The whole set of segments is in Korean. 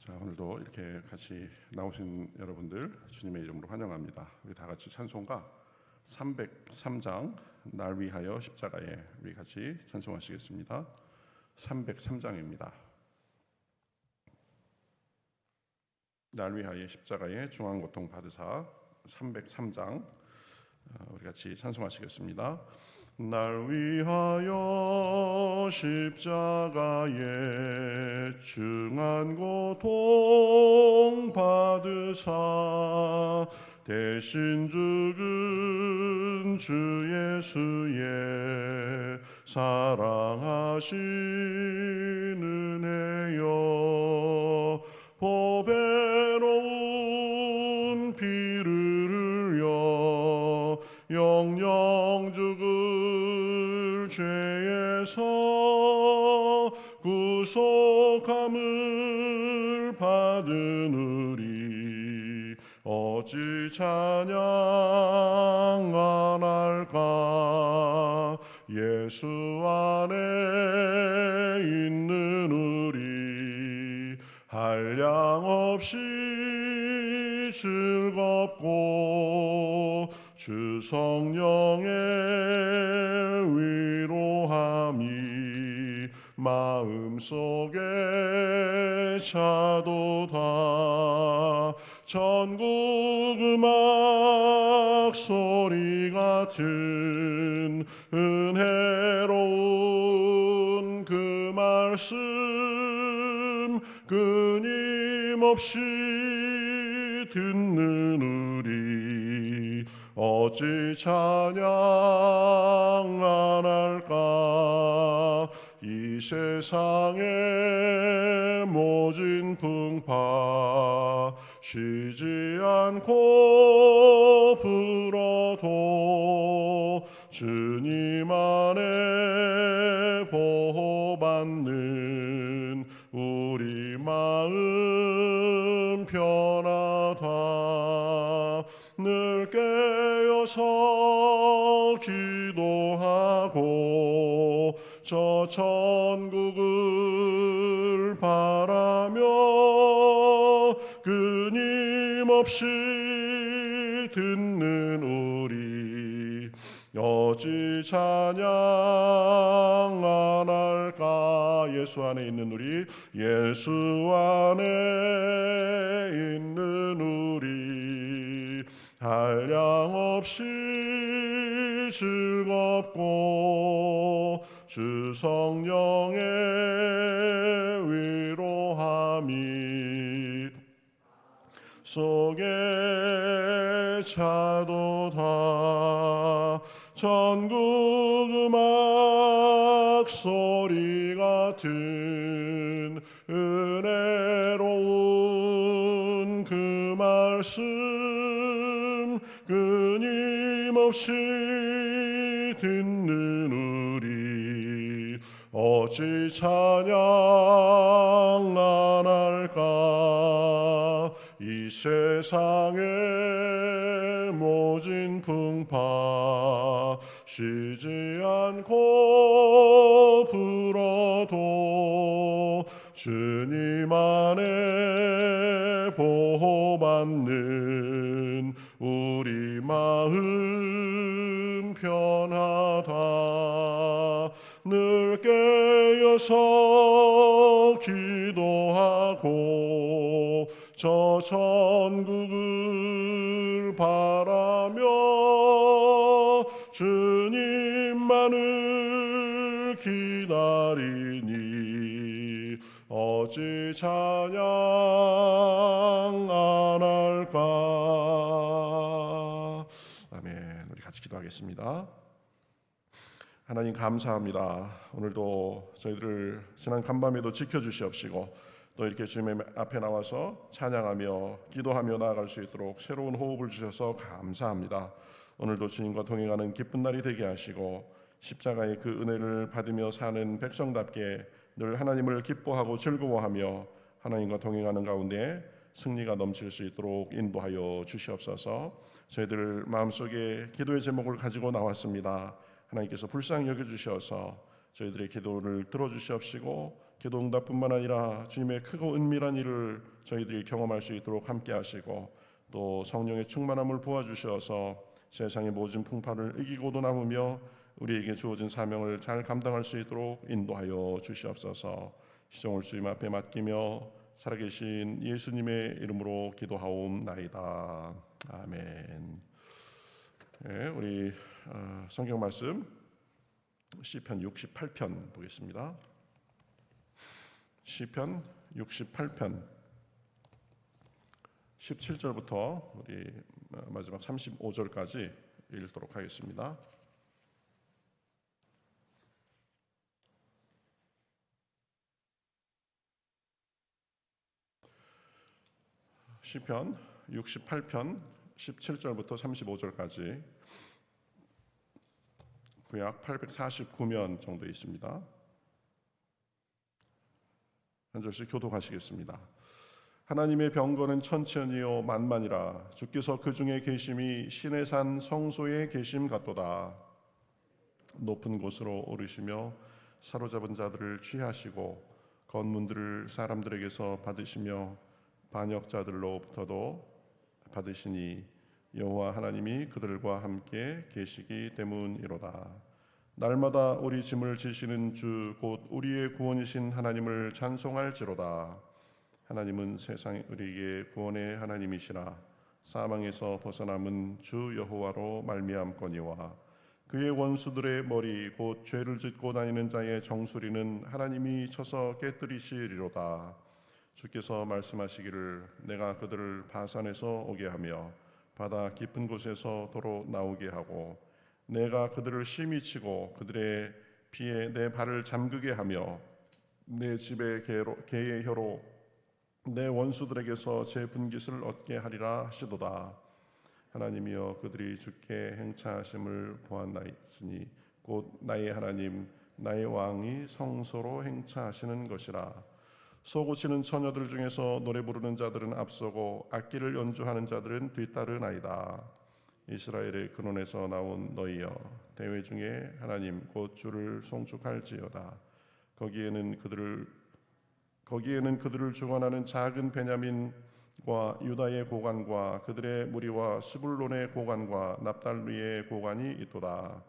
자, 오늘도 이렇게 같이 나오신 여러분들 주님의 이름으로 환영합니다. 우리 다 같이 찬송가 303장 날 위하여 십자가에 우리 같이 찬송하시겠습니다. 303장입니다. 날 위하여 십자가에 중앙고통 받으사 303장 우리 같이 찬송하시겠습니다. 날 위하여 십자가에 중한 고통 받으사 대신 죽은 주 예수의 사랑하신 은혜여 보배로운 피를 흘려 영영 죽을 죄에서 구속함을 받은 우리 어찌 찬양 안 할까. 예수 안에 있는 우리 한량없이 즐겁고 주 성령의 위로함이 마음속에 차도다. 전국 음악 소리 같은 은혜로운 그 말씀 끊임없이 듣는 우리 어찌 찬양 안 할까. 이 세상의 모진 풍파 쉬지 않고 불어도 주님 안에 보호받는 우리 마음 편하다. 늘 깨어서 기도하고 저 천국을 바라며 끊임없이 듣는 우리 어찌 찬양 안 할까. 예수 안에 있는 우리 예수 안에 있는 우리 한량없이 즐겁고 주 성령의 위로함이 속에 차도다. 전국 음악 소리 같은 은혜로운 그 말씀 끊임없이 듣는 우리 어찌 찬양 안 할까. 이 세상의 모진 풍파 쉬지 않고 불어도 주님 안에 보호받는 우리 마음 편하다. 늘 깨어서 기도하고 저 천국을 바라며 주님만을 기다리니 어찌 찬양 안 할까. 아멘. 우리 같이 기도하겠습니다. 하나님 감사합니다. 오늘도 저희들을 지난 간밤에도 지켜주시옵시고 또 이렇게 주님의 앞에 나와서 찬양하며 기도하며 나아갈 수 있도록 새로운 호흡을 주셔서 감사합니다. 오늘도 주님과 동행하는 기쁜 날이 되게 하시고 십자가의 그 은혜를 받으며 사는 백성답게 늘 하나님을 기뻐하고 즐거워하며 하나님과 동행하는 가운데 승리가 넘칠 수 있도록 인도하여 주시옵소서. 저희들 마음속에 기도의 제목을 가지고 나왔습니다. 하나님께서 불쌍히 여겨주셔서 저희들의 기도를 들어주시옵시고 기도 응답뿐만 아니라 주님의 크고 은밀한 일을 저희들이 경험할 수 있도록 함께 하시고 또 성령의 충만함을 부어주셔서 세상의 모든 풍파를 이기고도 남으며 우리에게 주어진 사명을 잘 감당할 수 있도록 인도하여 주시옵소서. 시종을 주님 앞에 맡기며 살아계신 예수님의 이름으로 기도하옵나이다. 아멘. 네, 우리 성경 말씀 시편 68편 보겠습니다. 시편 68편 17절부터 우리 마지막 35절까지 읽도록 하겠습니다. 시편 68편 17절부터 35절까지 구약 849면 정도 있습니다. 한 절씩 교독하시겠습니다. 하나님의 병거는 천천히요 만만이라 주께서 그 중에 계심이 신의 산 성소에 계심 같도다. 높은 곳으로 오르시며 사로잡은 자들을 취하시고 건문들을 사람들에게서 받으시며 반역자들로부터도 받으시니 여호와 하나님이 그들과 함께 계시기 때문이로다. 날마다 우리 짐을 지시는 주 곧 우리의 구원이신 하나님을 찬송할지로다. 하나님은 세상 우리에게 구원의 하나님이시라. 사망에서 벗어남은 주 여호와로 말미암거니와 그의 원수들의 머리 곧 죄를 짓고 다니는 자의 정수리는 하나님이 쳐서 깨뜨리시리로다. 주께서 말씀하시기를 내가 그들을 바산에서 오게 하며 바다 깊은 곳에서 도로 나오게 하고 내가 그들을 심히 치고 그들의 피에 내 발을 잠그게 하며 내 집의 개의 혀로 내 원수들에게서 제 분깃을 얻게 하리라 하시도다. 하나님이여 그들이 주께 행차하심을 보았나이니 곧 나의 하나님 나의 왕이 성소로 행차하시는 것이라. 소고치는 처녀들 중에서 노래 부르는 자들은 앞서고 악기를 연주하는 자들은 뒤따르나이다. 이스라엘의 근원에서 나온 너희여 대회 중에 하나님 곧 주를 송축할지어다. 거기에는 그들을 주관하는 작은 베냐민과 유다의 고관과 그들의 무리와 스불론의 고관과 납달리의 고관이 있도다.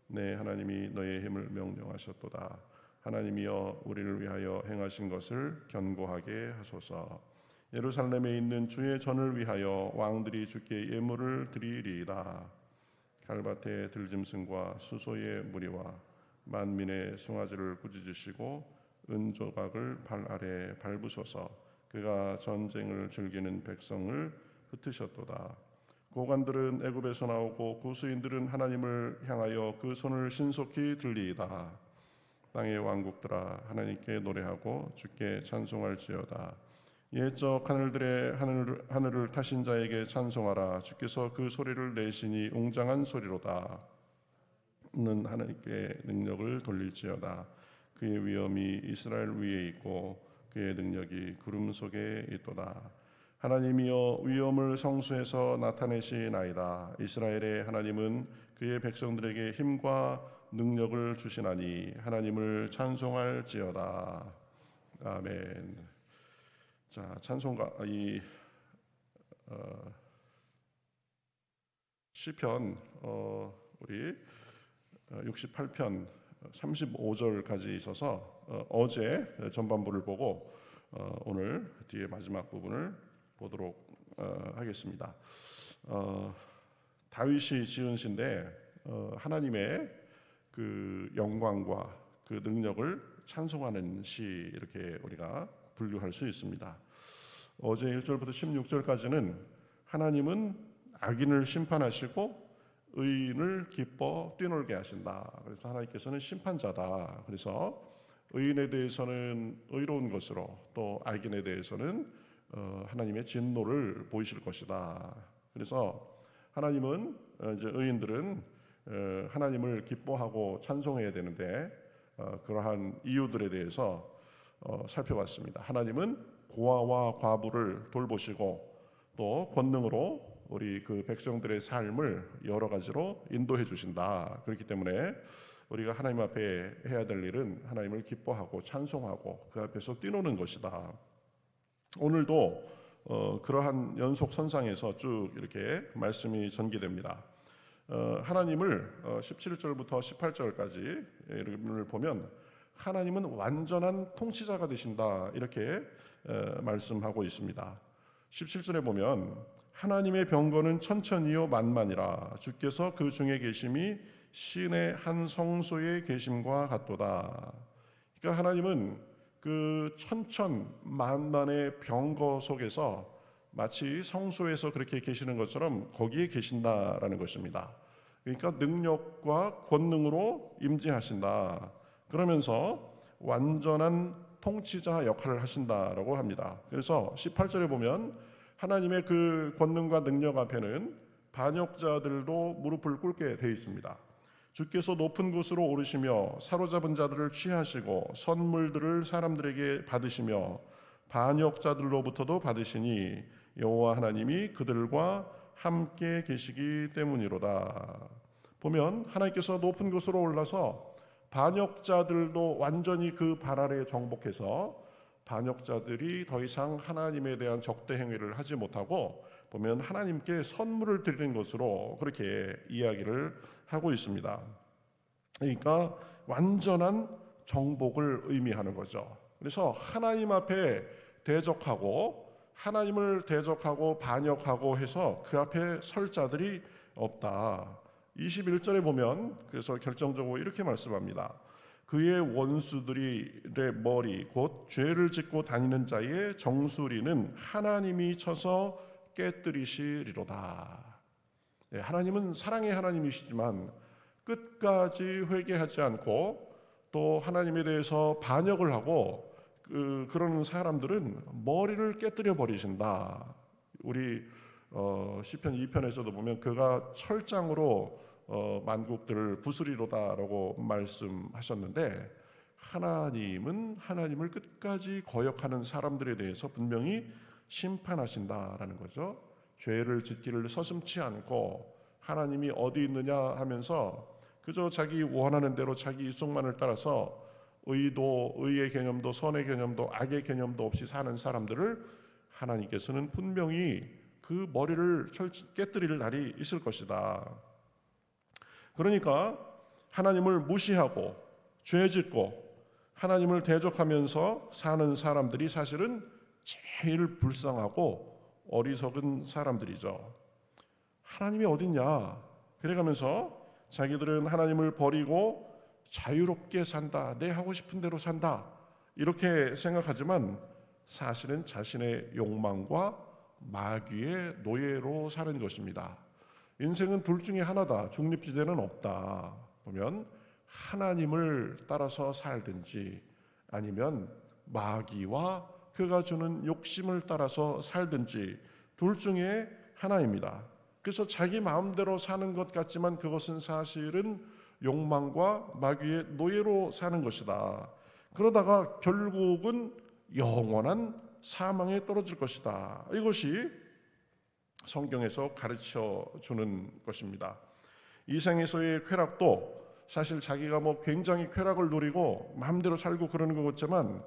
네, 하나님이 너의 힘을 명령하셨도다. 하나님이여 우리를 위하여 행하신 것을 견고하게 하소서. 예루살렘에 있는 주의 전을 위하여 왕들이 주께 예물을 드리리이다. 갈밭의 들짐승과 수소의 무리와 만민의 숭아지를 꾸짖으시고 은조각을 발 아래 밟으소서. 그가 전쟁을 즐기는 백성을 흩으셨도다. 고관들은 애굽에서 나오고 구수인들은 하나님을 향하여 그 손을 신속히 들리이다. 땅의 왕국들아 하나님께 노래하고 주께 찬송할지어다. 옛적 하늘을 타신 자에게 찬송하라. 주께서 그 소리를 내시니 웅장한 소리로다. 는 하나님께 능력을 돌릴지어다. 그의 위엄이 이스라엘 위에 있고 그의 능력이 구름 속에 있도다. 하나님이여 위엄을 성소에서 나타내시나이다. 이스라엘의 하나님은 그의 백성들에게 힘과 능력을 주시나니 하나님을 찬송할지어다. 아멘. 자, 찬송가 이 시편 우리 68편 35절까지 있어서 어제 전반부를 보고 오늘 뒤에 마지막 부분을 보도록 하겠습니다. 다윗이 지은 시인데 하나님의 그 영광과 그 능력을 찬송하는 시 이렇게 우리가 분류할 수 있습니다. 어제 1절부터 16절까지는 하나님은 악인을 심판하시고 의인을 기뻐 뛰놀게 하신다. 그래서 하나님께서는 심판자다. 그래서 의인에 대해서는 의로운 것으로 또 악인에 대해서는 하나님의 진노를 보이실 것이다. 그래서 하나님은 이제 의인들은 하나님을 기뻐하고 찬송해야 되는데 그러한 이유들에 대해서 살펴봤습니다. 하나님은 고아와 과부를 돌보시고 또 권능으로 우리 그 백성들의 삶을 여러 가지로 인도해 주신다. 그렇기 때문에 우리가 하나님 앞에 해야 될 일은 하나님을 기뻐하고 찬송하고 그 앞에서 뛰노는 것이다. 오늘도 그러한 연속 선상에서 쭉 이렇게 말씀이 전개됩니다. 하나님을 17절부터 18절까지 를 보면 하나님은 완전한 통치자가 되신다 이렇게 말씀하고 있습니다. 17절에 보면 하나님의 병거는 천천히요 만만이라 주께서 그 중에 계심이 신의 한 성소에 계심과 같도다. 그러니까 하나님은 그 천천만만의 병거 속에서 마치 성소에서 그렇게 계시는 것처럼 거기에 계신다라는 것입니다. 그러니까 능력과 권능으로 임재하신다. 그러면서 완전한 통치자 역할을 하신다라고 합니다. 그래서 18절에 보면 하나님의 그 권능과 능력 앞에는 반역자들도 무릎을 꿇게 되어 있습니다. 주께서 높은 곳으로 오르시며 사로잡은 자들을 취하시고 선물들을 사람들에게 받으시며 반역자들로부터도 받으시니 여호와 하나님이 그들과 함께 계시기 때문이로다. 보면 하나님께서 높은 곳으로 올라서 반역자들도 완전히 그 발 아래에 정복해서 반역자들이 더 이상 하나님에 대한 적대 행위를 하지 못하고 보면 하나님께 선물을 드리는 것으로 그렇게 이야기를 하고 있습니다. 그러니까 완전한 정복을 의미하는 거죠. 그래서 하나님 앞에 대적하고 하나님을 대적하고 반역하고 해서 그 앞에 설 자들이 없다. 21절에 보면 그래서 결정적으로 이렇게 말씀합니다. 그의 원수들의 머리 곧 죄를 짓고 다니는 자의 정수리는 하나님이 쳐서 깨뜨리시리로다. 하나님은 사랑의 하나님이시지만 끝까지 회개하지 않고 또 하나님에 대해서 반역을 하고 그런 사람들은 머리를 깨뜨려 버리신다. 우리 시편 2편에서도 보면 그가 철장으로 만국들을 부수리로다라고 말씀하셨는데 하나님은 하나님을 끝까지 거역하는 사람들에 대해서 분명히 심판하신다라는 거죠. 죄를 짓기를 서슴지 않고 하나님이 어디 있느냐 하면서 그저 자기 원하는 대로 자기 입속만을 따라서 의의 개념도 선의 개념도 악의 개념도 없이 사는 사람들을 하나님께서는 분명히 그 머리를 깨뜨릴 날이 있을 것이다. 그러니까 하나님을 무시하고 죄짓고 하나님을 대적하면서 사는 사람들이 사실은 제일 불쌍하고 어리석은 사람들이죠. 하나님이 어딨냐? 그래가면서 자기들은 하나님을 버리고 자유롭게 산다. 내 하고 싶은 대로 산다. 이렇게 생각하지만 사실은 자신의 욕망과 마귀의 노예로 사는 것입니다. 인생은 둘 중에 하나다. 중립지대는 없다. 보면 하나님을 따라서 살든지 아니면 마귀와 그가 주는 욕심을 따라서 살든지 둘 중에 하나입니다. 그래서 자기 마음대로 사는 것 같지만 그것은 사실은 욕망과 마귀의 노예로 사는 것이다. 그러다가 결국은 영원한 사망에 떨어질 것이다. 이것이 성경에서 가르쳐 주는 것입니다. 이 생에서의 쾌락도 사실 자기가 굉장히 쾌락을 누리고 마음대로 살고 그러는 것 같지만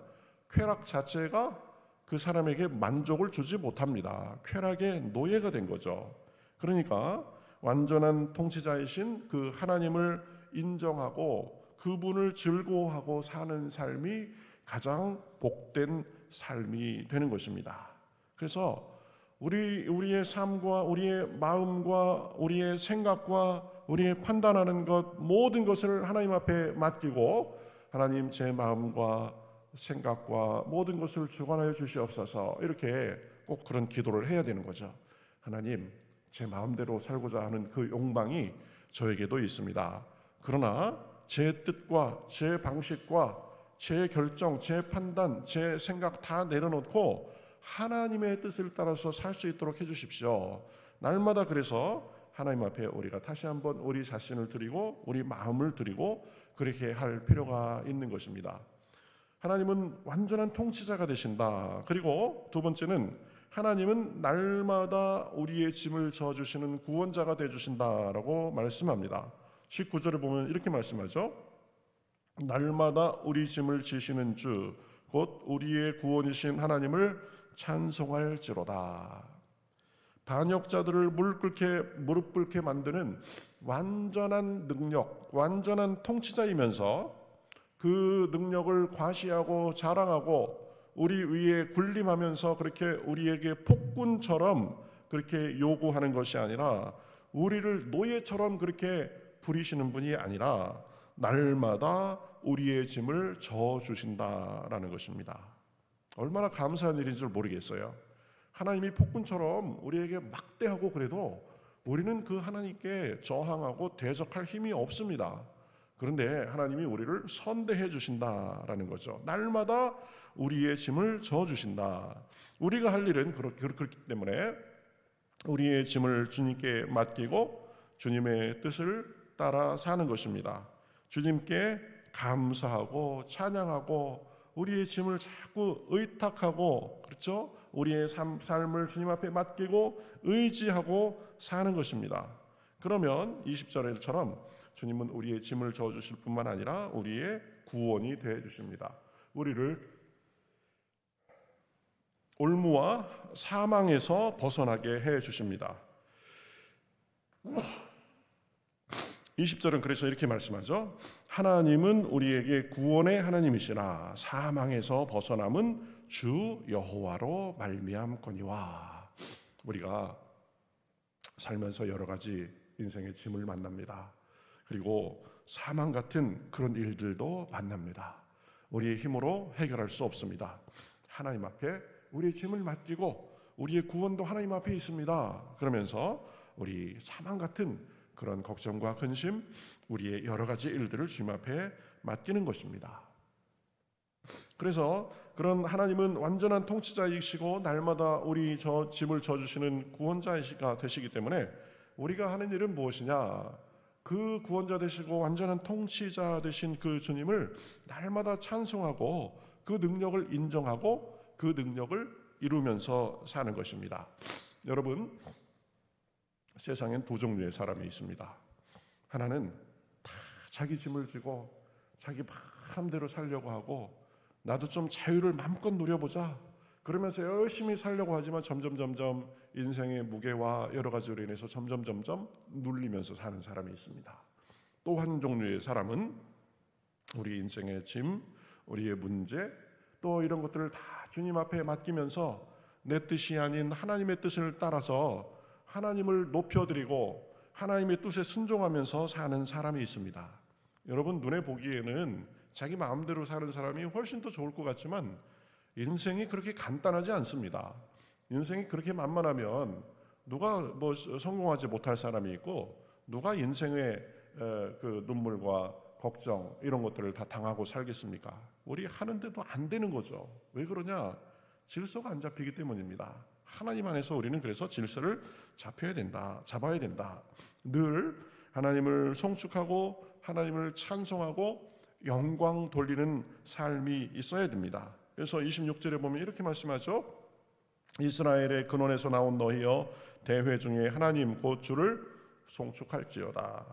쾌락 자체가 그 사람에게 만족을 주지 못합니다. 쾌락의 노예가 된 거죠. 그러니까 완전한 통치자이신 그 하나님을 인정하고 그분을 즐거워하고 사는 삶이 가장 복된 삶이 되는 것입니다. 그래서 우리의 삶과 우리의 마음과 우리의 생각과 우리의 판단하는 것 모든 것을 하나님 앞에 맡기고 하나님 제 마음과 생각과 모든 것을 주관하여 주시옵소서 이렇게 꼭 그런 기도를 해야 되는 거죠. 하나님 제 마음대로 살고자 하는 그 욕망이 저에게도 있습니다. 그러나 제 뜻과 제 방식과 제 결정, 제 판단, 제 생각 다 내려놓고 하나님의 뜻을 따라서 살 수 있도록 해주십시오. 날마다 그래서 하나님 앞에 우리가 다시 한번 우리 자신을 드리고 우리 마음을 드리고 그렇게 할 필요가 있는 것입니다. 하나님은 완전한 통치자가 되신다. 그리고 두 번째는 하나님은 날마다 우리의 짐을 져주시는 구원자가 되어주신다라고 말씀합니다. 19절을 보면 이렇게 말씀하죠. 날마다 우리 짐을 지시는 주 곧 우리의 구원이신 하나님을 찬송할지로다. 반역자들을 무릎 꿇게 만드는 완전한 능력, 완전한 통치자이면서 그 능력을 과시하고 자랑하고 우리 위에 군림하면서 그렇게 우리에게 폭군처럼 그렇게 요구하는 것이 아니라 우리를 노예처럼 그렇게 부리시는 분이 아니라 날마다 우리의 짐을 져주신다라는 것입니다. 얼마나 감사한 일인 줄 모르겠어요. 하나님이 폭군처럼 우리에게 막대하고 그래도 우리는 그 하나님께 저항하고 대적할 힘이 없습니다. 그런데 하나님이 우리를 선대해 주신다라는 거죠. 날마다 우리의 짐을 져주신다. 우리가 할 일은 그렇기 때문에 우리의 짐을 주님께 맡기고 주님의 뜻을 따라 사는 것입니다. 주님께 감사하고 찬양하고 우리의 짐을 자꾸 의탁하고, 그렇죠? 우리의 삶을 주님 앞에 맡기고 의지하고 사는 것입니다. 그러면 20절처럼 주님은 우리의 짐을 져주실 뿐만 아니라 우리의 구원이 되어 주십니다. 우리를 올무와 사망에서 벗어나게 해 주십니다. 20절은 그래서 이렇게 말씀하죠. 하나님은 우리에게 구원의 하나님이시나 사망에서 벗어남은 주 여호와로 말미암거니와. 우리가 살면서 여러 가지 인생의 짐을 만납니다. 그리고 사망 같은 그런 일들도 만납니다. 우리의 힘으로 해결할 수 없습니다. 하나님 앞에 우리의 짐을 맡기고 우리의 구원도 하나님 앞에 있습니다. 그러면서 우리 사망 같은 그런 걱정과 근심, 우리의 여러 가지 일들을 주님 앞에 맡기는 것입니다. 그래서 그런 하나님은 완전한 통치자이시고 날마다 우리 짐을 져주시는 구원자이시가 되시기 때문에 우리가 하는 일은 무엇이냐? 그 구원자 되시고 완전한 통치자 되신 그 주님을 날마다 찬송하고 그 능력을 인정하고 그 능력을 이루면서 사는 것입니다. 여러분, 세상엔 두 종류의 사람이 있습니다. 하나는 다 자기 짐을 지고 자기 마음대로 살려고 하고 나도 좀 자유를 마음껏 누려보자 그러면서 열심히 살려고 하지만 점점 인생의 무게와 여러 가지로 인해서 점점 눌리면서 사는 사람이 있습니다. 또 한 종류의 사람은 우리 인생의 짐, 우리의 문제, 또 이런 것들을 다 주님 앞에 맡기면서 내 뜻이 아닌 하나님의 뜻을 따라서 하나님을 높여드리고 하나님의 뜻에 순종하면서 사는 사람이 있습니다. 여러분, 눈에 보기에는 자기 마음대로 사는 사람이 훨씬 더 좋을 것 같지만 인생이 그렇게 간단하지 않습니다. 인생이 그렇게 만만하면 누가 성공하지 못할 사람이 있고 누가 인생의 그 눈물과 걱정 이런 것들을 다 당하고 살겠습니까? 우리 하는데도 안 되는 거죠. 왜 그러냐? 질서가 안 잡히기 때문입니다. 하나님 안에서 우리는 그래서 질서를 잡아야 된다. 늘 하나님을 송축하고 하나님을 찬송하고 영광 돌리는 삶이 있어야 됩니다. 그래서 26절에 보면 이렇게 말씀하죠. 이스라엘의 근원에서 나온 너희여 대회 중에 하나님 곧 주를 송축할지어다.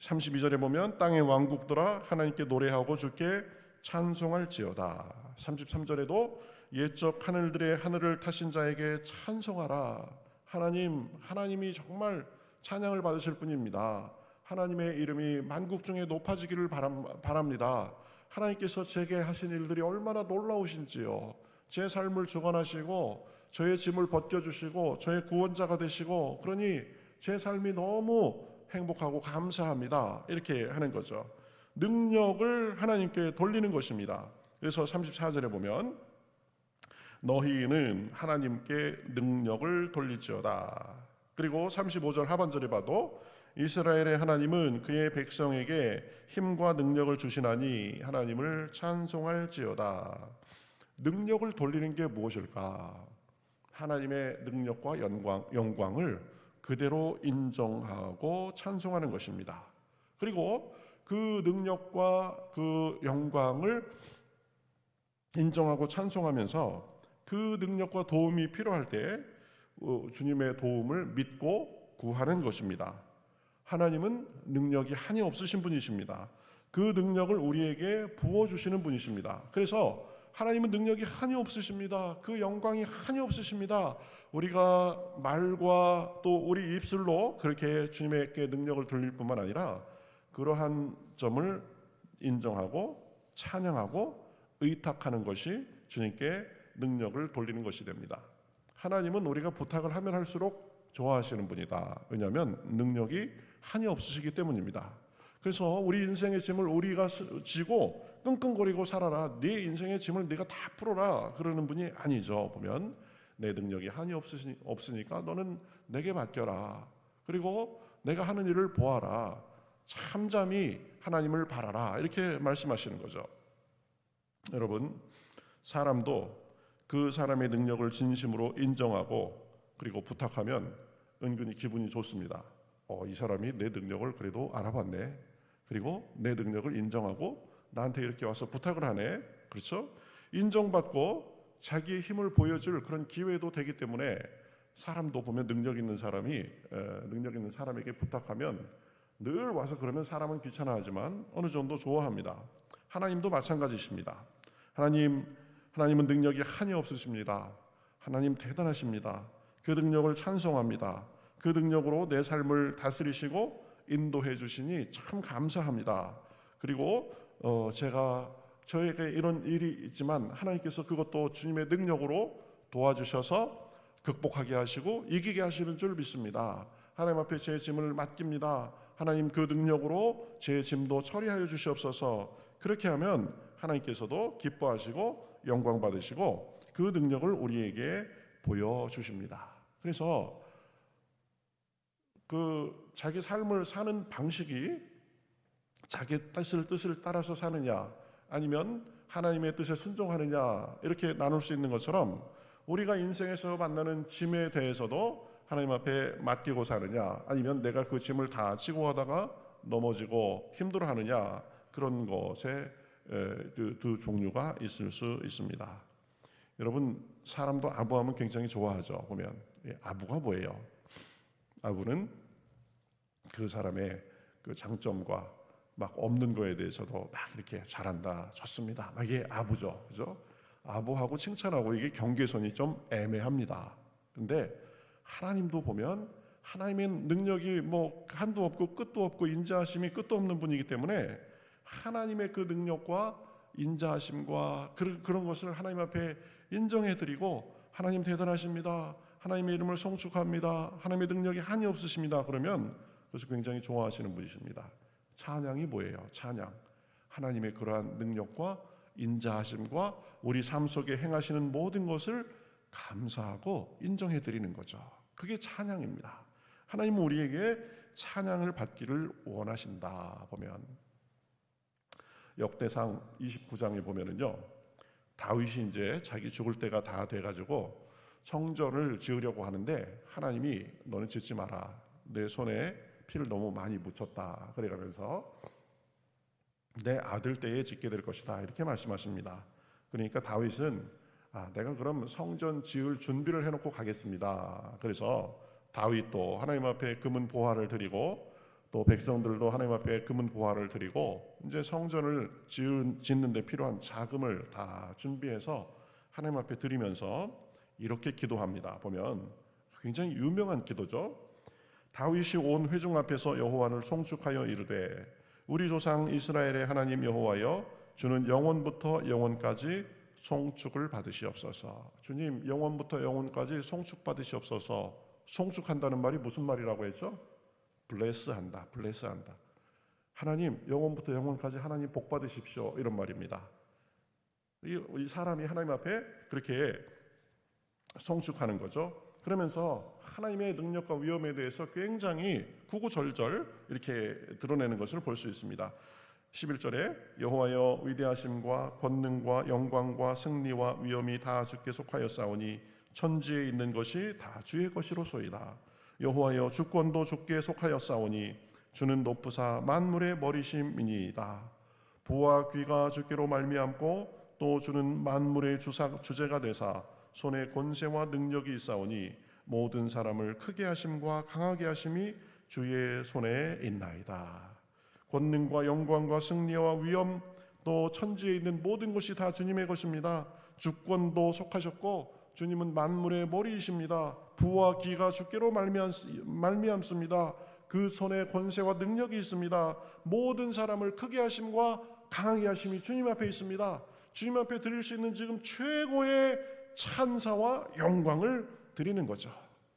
32절에 보면 땅의 왕국들아 하나님께 노래하고 주께 찬송할지어다. 33절에도 옛적 하늘들의 하늘을 타신 자에게 찬송하라. 하나님이 정말 찬양을 받으실 분입니다. 하나님의 이름이 만국 중에 높아지기를 바랍니다. 하나님께서 제게 하신 일들이 얼마나 놀라우신지요. 제 삶을 주관하시고 저의 짐을 벗겨주시고 저의 구원자가 되시고 그러니 제 삶이 너무 행복하고 감사합니다. 이렇게 하는 거죠. 능력을 하나님께 돌리는 것입니다. 그래서 34절에 보면 너희는 하나님께 능력을 돌리지어다. 그리고 35절 하반절에 봐도 이스라엘의 하나님은 그의 백성에게 힘과 능력을 주시나니 하나님을 찬송할지어다. 능력을 돌리는 게 무엇일까? 하나님의 능력과 영광을 그대로 인정하고 찬송하는 것입니다. 그리고 그 능력과 그 영광을 인정하고 찬송하면서 그 능력과 도움이 필요할 때 주님의 도움을 믿고 구하는 것입니다. 하나님은 능력이 한이 없으신 분이십니다. 그 능력을 우리에게 부어주시는 분이십니다. 그래서 하나님은 능력이 한이 없으십니다. 그 영광이 한이 없으십니다. 우리가 말과 또 우리 입술로 그렇게 주님에게 능력을 돌릴 뿐만 아니라 그러한 점을 인정하고 찬양하고 의탁하는 것이 주님께 능력을 돌리는 것이 됩니다. 하나님은 우리가 부탁을 하면 할수록 좋아하시는 분이다. 왜냐하면 능력이 한이 없으시기 때문입니다. 그래서 우리 인생의 짐을 우리가 지고 끙끙거리고 살아라, 네 인생의 짐을 네가 다 풀어라 그러는 분이 아니죠. 보면 내 능력이 한이 없으니까 너는 내게 맡겨라. 그리고 내가 하는 일을 보아라. 잠잠히 하나님을 바라라. 이렇게 말씀하시는 거죠. 여러분, 사람도 그 사람의 능력을 진심으로 인정하고 그리고 부탁하면 은근히 기분이 좋습니다. 이 사람이 내 능력을 그래도 알아봤네. 그리고 내 능력을 인정하고 나한테 이렇게 와서 부탁을 하네. 그렇죠? 인정받고 자기의 힘을 보여줄 그런 기회도 되기 때문에 사람도 보면 능력 있는 사람에게 부탁하면 늘 와서 그러면 사람은 귀찮아하지만 어느 정도 좋아합니다. 하나님도 마찬가지십니다. 하나님은 능력이 한이 없으십니다. 하나님 대단하십니다. 그 능력을 찬송합니다. 그 능력으로 내 삶을 다스리시고 인도해 주시니 참 감사합니다. 그리고 저에게 이런 일이 있지만 하나님께서 그것도 주님의 능력으로 도와주셔서 극복하게 하시고 이기게 하시는 줄 믿습니다. 하나님 앞에 제 짐을 맡깁니다. 하나님 그 능력으로 제 짐도 처리하여 주시옵소서. 그렇게 하면 하나님께서도 기뻐하시고 영광 받으시고 그 능력을 우리에게 보여주십니다. 그래서 자기 삶을 사는 방식이 자기 뜻을 따라서 사느냐 아니면 하나님의 뜻에 순종하느냐 이렇게 나눌 수 있는 것처럼 우리가 인생에서 만나는 짐에 대해서도 하나님 앞에 맡기고 사느냐 아니면 내가 그 짐을 다 지고 가다가 넘어지고 힘들어하느냐 그런 것에 두 종류가 있을 수 있습니다. 여러분, 사람도 아부하면 굉장히 좋아하죠. 보면 아부가 뭐예요? 아부는 그 사람의 그 장점과 막 없는 거에 대해서도 막 이렇게 잘한다, 좋습니다. 막 이게 아부죠, 그죠? 아부하고 칭찬하고 이게 경계선이 좀 애매합니다. 근데 하나님도 보면 하나님의 능력이 뭐 한도 없고 끝도 없고 인자하심이 끝도 없는 분이기 때문에 하나님의 그 능력과 인자하심과 그런 것을 하나님 앞에 인정해드리고 하나님 대단하십니다. 하나님의 이름을 송축합니다. 하나님의 능력이 한이 없으십니다. 그러면 그것을 굉장히 좋아하시는 분이십니다. 찬양이 뭐예요? 찬양. 하나님의 그러한 능력과 인자하심과 우리 삶 속에 행하시는 모든 것을 감사하고 인정해드리는 거죠. 그게 찬양입니다. 하나님은 우리에게 찬양을 받기를 원하신다. 보면 역대상 29장에 보면은요, 다윗이 이제 자기 죽을 때가 다 돼가지고 성전을 지으려고 하는데 하나님이 너는 짓지 마라. 내 손에 피를 너무 많이 묻혔다. 그래가면서 내 아들 때에 짓게 될 것이다. 이렇게 말씀하십니다. 그러니까 다윗은 내가 그럼 성전 지을 준비를 해놓고 가겠습니다. 그래서 다윗도 하나님 앞에 금은 보화를 드리고 또 백성들도 하나님 앞에 금은 보화를 드리고 이제 성전을 짓는 데 필요한 자금을 다 준비해서 하나님 앞에 드리면서 이렇게 기도합니다. 보면 굉장히 유명한 기도죠. 다윗이 온 회중 앞에서 여호와를 송축하여 이르되 우리 조상 이스라엘의 하나님 여호와여 주는 영원부터 영원까지 송축을 받으시옵소서. 주님, 영원부터 영원까지 송축 받으시옵소서. 송축한다는 말이 무슨 말이라고 했죠? 블레스한다. 하나님, 영원부터 영원까지 하나님 복 받으십시오. 이런 말입니다. 이 사람이 하나님 앞에 그렇게 송축하는 거죠. 그러면서 하나님의 능력과 위엄에 대해서 굉장히 구구절절 이렇게 드러내는 것을 볼 수 있습니다. 11절에 여호와여 위대하심과 권능과 영광과 승리와 위엄이 다 주께 속하였사오니 천지에 있는 것이 다 주의 것이로소이다. 여호와여 주권도 주께 속하였사오니 주는 높으사 만물의 머리심이니이다. 부와 귀가 주께로 말미암고 또 주는 만물의 주제가 되사 손에 권세와 능력이 있사오니 모든 사람을 크게 하심과 강하게 하심이 주의 손에 있나이다. 권능과 영광과 승리와 위엄, 또 천지에 있는 모든 것이 다 주님의 것입니다. 주권도 속하셨고 주님은 만물의 머리이십니다. 부와 기가 주께로 말미암습니다. 그 손에 권세와 능력이 있습니다. 모든 사람을 크게 하심과 강하게 하심이 주님 앞에 있습니다. 주님 앞에 드릴 수 있는 지금 최고의 찬사와 영광을 드리는 거죠.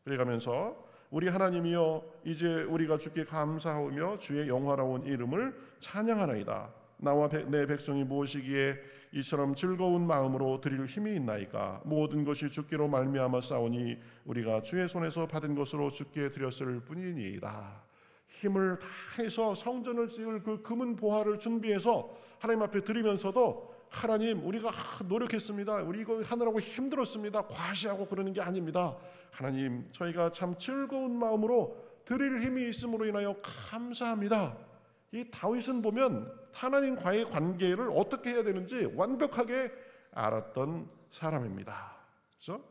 그래가면서 우리 하나님이여, 이제 우리가 주께 감사하며 주의 영화로운 이름을 찬양하나이다. 나와 내 백성이 무엇이기에 이처럼 즐거운 마음으로 드릴 힘이 있나이까. 모든 것이 주께로 말미암아 싸우니 우리가 주의 손에서 받은 것으로 주께 드렸을 뿐이니이다. 힘을 다해서 성전을 지을 그 금은 보화를 준비해서 하나님 앞에 드리면서도, 하나님, 우리가 노력했습니다. 우리 이거 하느라고 힘들었습니다. 과시하고 그러는 게 아닙니다. 하나님, 저희가 참 즐거운 마음으로 드릴 힘이 있음으로 인하여 감사합니다. 이 다윗은 보면 하나님과의 관계를 어떻게 해야 되는지 완벽하게 알았던 사람입니다. 그렇죠?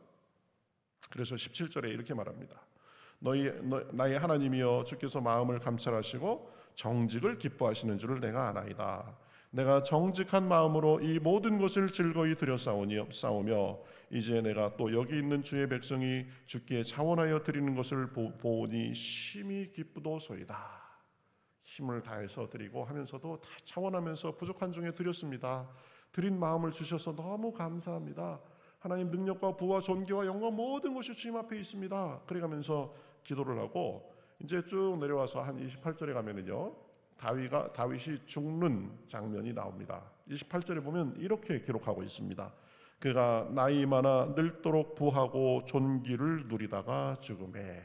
그래서 17절에 이렇게 말합니다. 나의 하나님이여, 주께서 마음을 감찰하시고 정직을 기뻐하시는 줄을 내가 아나이다. 내가 정직한 마음으로 이 모든 것을 즐거이 드렸사오며 이제 내가 또 여기 있는 주의 백성이 주께 자원하여 드리는 것을 보니 심히 기쁘도소이다. 힘을 다해서 드리고 하면서도 다 자원하면서 부족한 중에 드렸습니다. 드린 마음을 주셔서 너무 감사합니다. 하나님, 능력과 부와 존귀와 영광 모든 것이 주님 앞에 있습니다. 그래가면서 기도를 하고 이제 쭉 내려와서 한 28절에 가면은요, 다윗이 죽는 장면이 나옵니다. 28절에 보면 이렇게 기록하고 있습니다. 그가 나이 많아 늙도록 부하고 존귀를 누리다가 죽음에.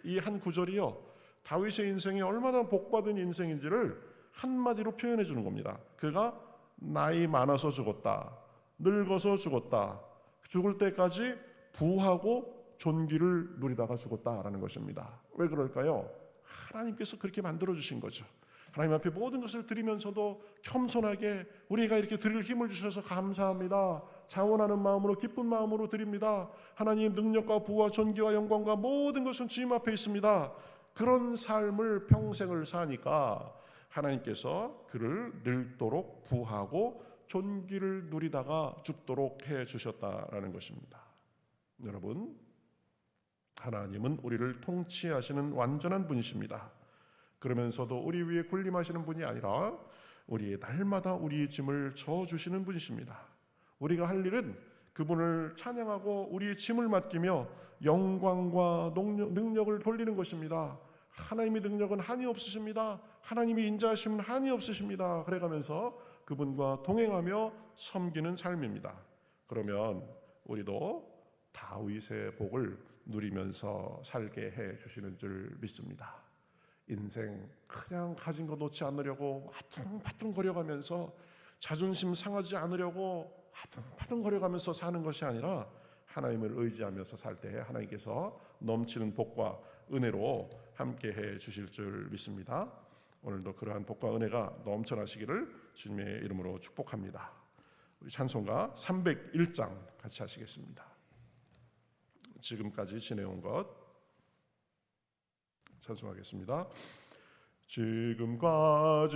이 한 구절이요, 다윗의 인생이 얼마나 복받은 인생인지를 한마디로 표현해 주는 겁니다. 그가 나이 많아서 죽었다, 늙어서 죽었다, 죽을 때까지 부하고 존귀를 누리다가 죽었다라는 것입니다. 왜 그럴까요? 하나님께서 그렇게 만들어주신 거죠. 하나님 앞에 모든 것을 드리면서도 겸손하게 우리가 이렇게 드릴 힘을 주셔서 감사합니다. 자원하는 마음으로, 기쁜 마음으로 드립니다. 하나님, 능력과 부와 존귀와 영광과 모든 것은 주님 앞에 있습니다. 그런 삶을 평생을 사니까 하나님께서 그를 늙도록 부하고 존귀를 누리다가 죽도록 해주셨다라는 것입니다. 여러분, 하나님은 우리를 통치하시는 완전한 분이십니다. 그러면서도 우리 위에 군림하시는 분이 아니라 우리의 날마다 우리의 짐을 져주시는 분이십니다. 우리가 할 일은 그분을 찬양하고 우리의 짐을 맡기며 영광과 능력을 돌리는 것입니다. 하나님의 능력은 한이 없으십니다. 하나님이 인자하심은 한이 없으십니다. 그래가면서 그분과 동행하며 섬기는 삶입니다. 그러면 우리도 다윗의 복을 누리면서 살게 해 주시는 줄 믿습니다. 인생 그냥 가진 거 놓지 않으려고 하둥바둥 거려가면서 자존심 상하지 않으려고 하둥바둥 거려가면서 사는 것이 아니라 하나님을 의지하면서 살 때 하나님께서 넘치는 복과 은혜로 함께 해 주실 줄 믿습니다. 오늘도 그러한 복과 은혜가 넘쳐나시기를 주님의 이름으로 축복합니다. 우리 찬송가 301장 같이 하시겠습니다. 지금까지 지내온 것 찬송하겠습니다. 지금까지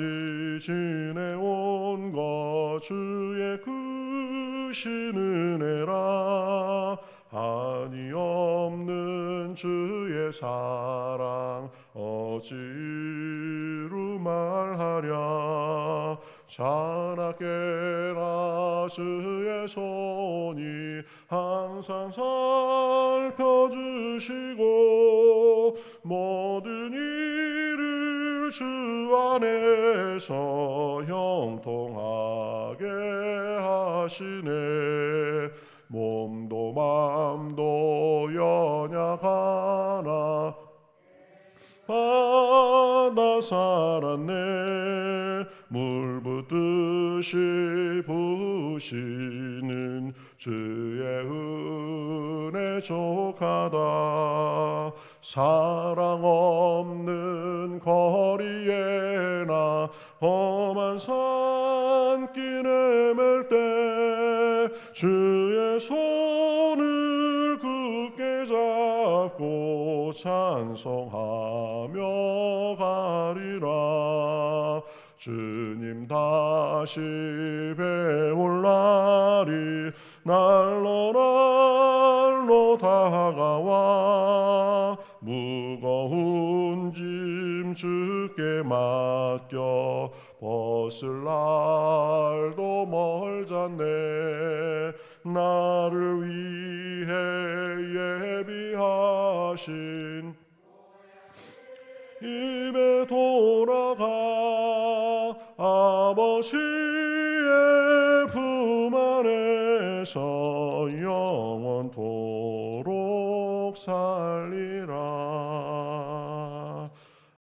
지내온 것 주의 크신 은혜라. 한이 없는 주의 사랑 어찌로 말하랴. 자나깨나 주의 손이 항상 살펴주시고 모든 일을 주 안에서 형통하게 하시네. 몸도 마음도 연약하나 받아 살았네. 물 붓듯이 부시는 주의 은혜 족하다. 사랑 없는 거리에나 험한 산길 헤맬 때 주의 손을 굳게 잡고 주 찬송하며 가리라. 주님 다시 배울 날이 날로 날로 다가와 무거운 짐 주께 맡겨 벗을 날도 멀잖네. 나를 위해 예비하신 입에 돌아가 아버지의 품 안에서 영원토록 살리라.